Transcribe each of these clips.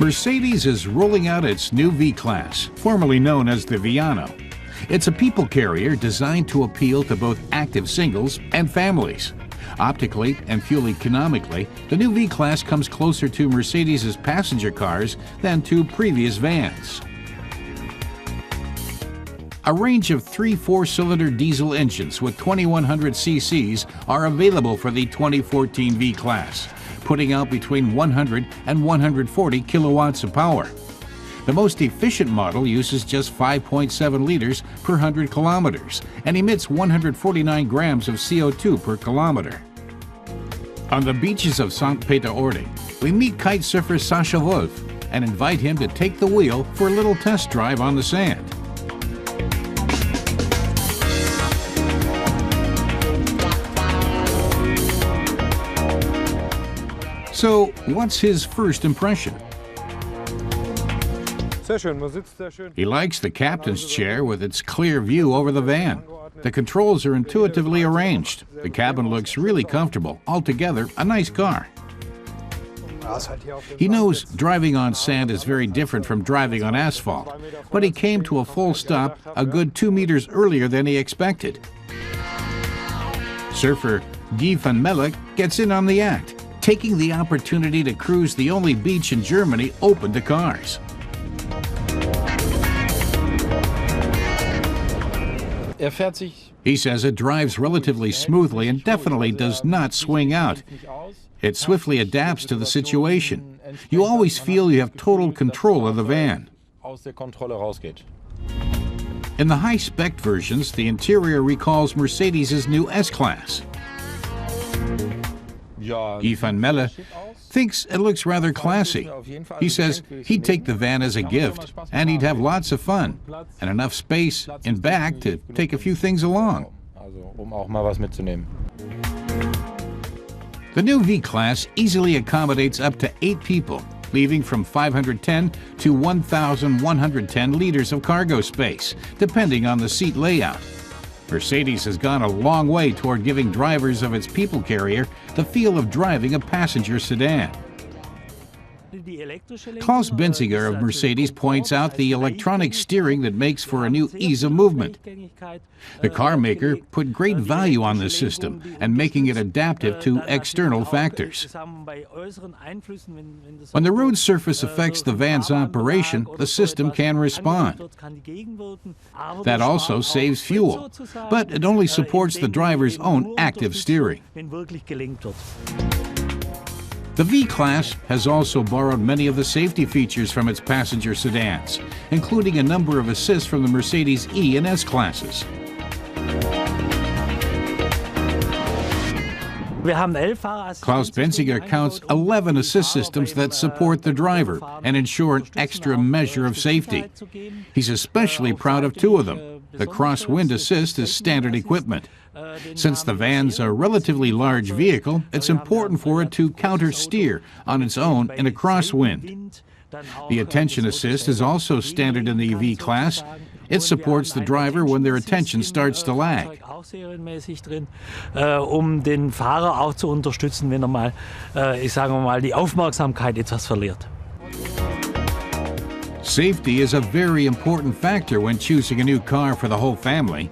Mercedes is rolling out its new V-Class, formerly known as the Viano. It's a people carrier designed to appeal to both active singles and families. Optically and fuel economically, the new V-Class comes closer to Mercedes' passenger cars than to previous vans. A range of 3 4-cylinder diesel engines with 2100 cc's are available for the 2014 V-Class, putting out between 100 and 140 kilowatts of power. The most efficient model uses just 5.7 liters per 100 kilometers and emits 149 grams of CO2 per kilometer. On the beaches of St. Peter-Ording, we meet kite surfer Sascha Wolf and invite him to take the wheel for a little test drive on the sand. So, what's his first impression? He likes the captain's chair with its clear view over the van. The controls are intuitively arranged. The cabin looks really comfortable. Altogether, a nice car. He knows driving on sand is very different from driving on asphalt, but he came to a full stop a good 2 meters earlier than he expected. Surfer Guy van Melle gets in on the act, taking the opportunity to cruise the only beach in Germany open to cars. He says it drives relatively smoothly and definitely does not swing out. It swiftly adapts to the situation. You always feel you have total control of the van. In the high-spec versions, the interior recalls Mercedes' new S-Class. Guy van Melle thinks it looks rather classy. He says he'd take the van as a gift, and he'd have lots of fun, and enough space in back to take a few things along. The new V-Class easily accommodates up to 8 people, leaving from 510 to 1,110 liters of cargo space, depending on the seat layout. Mercedes has gone a long way toward giving drivers of its people carrier the feel of driving a passenger sedan. Klaus Benziger of Mercedes points out the electronic steering that makes for a new ease of movement. The car maker put great value on this system and making it adaptive to external factors. When the road surface affects the van's operation, the system can respond. That also saves fuel, but it only supports the driver's own active steering. The V-Class has also borrowed many of the safety features from its passenger sedans, including a number of assists from the Mercedes E and S classes. Klaus Benziger counts 11 assist systems that support the driver and ensure an extra measure of safety. He's especially proud of 2 of them. The crosswind assist is standard equipment. Since the van's a relatively large vehicle, it's important for it to counter-steer on its own in a crosswind. The attention assist is also standard in the V-Class. It supports the driver when their attention starts to lag. Den Fahrer auch zu unterstützen, wenn mal, die Aufmerksamkeit etwas verliert. Safety is a very important factor when choosing a new car for the whole family.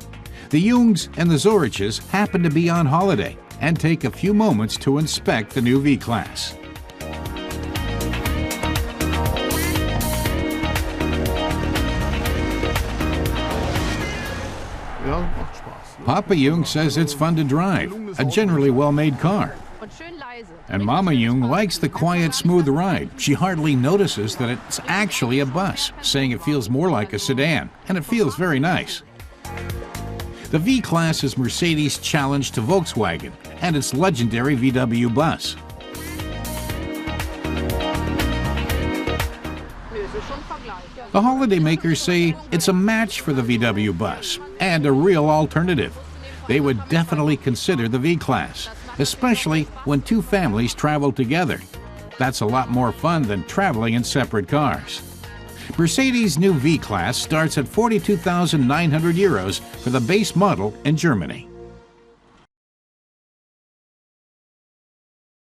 The Jungs and the Zoriches happen to be on holiday and take a few moments to inspect the new V-Class. Papa Jung says it's fun to drive, a generally well-made car. And Mama Jung likes the quiet, smooth ride. She hardly notices that it's actually a bus, saying it feels more like a sedan, and it feels very nice. The V-Class is Mercedes' challenge to Volkswagen and its legendary VW bus. The holidaymakers say it's a match for the VW bus and a real alternative. They would definitely consider the V-Class, especially when 2 families travel together. That's a lot more fun than traveling in separate cars. Mercedes' new V-Class starts at €42,900 for the base model in Germany.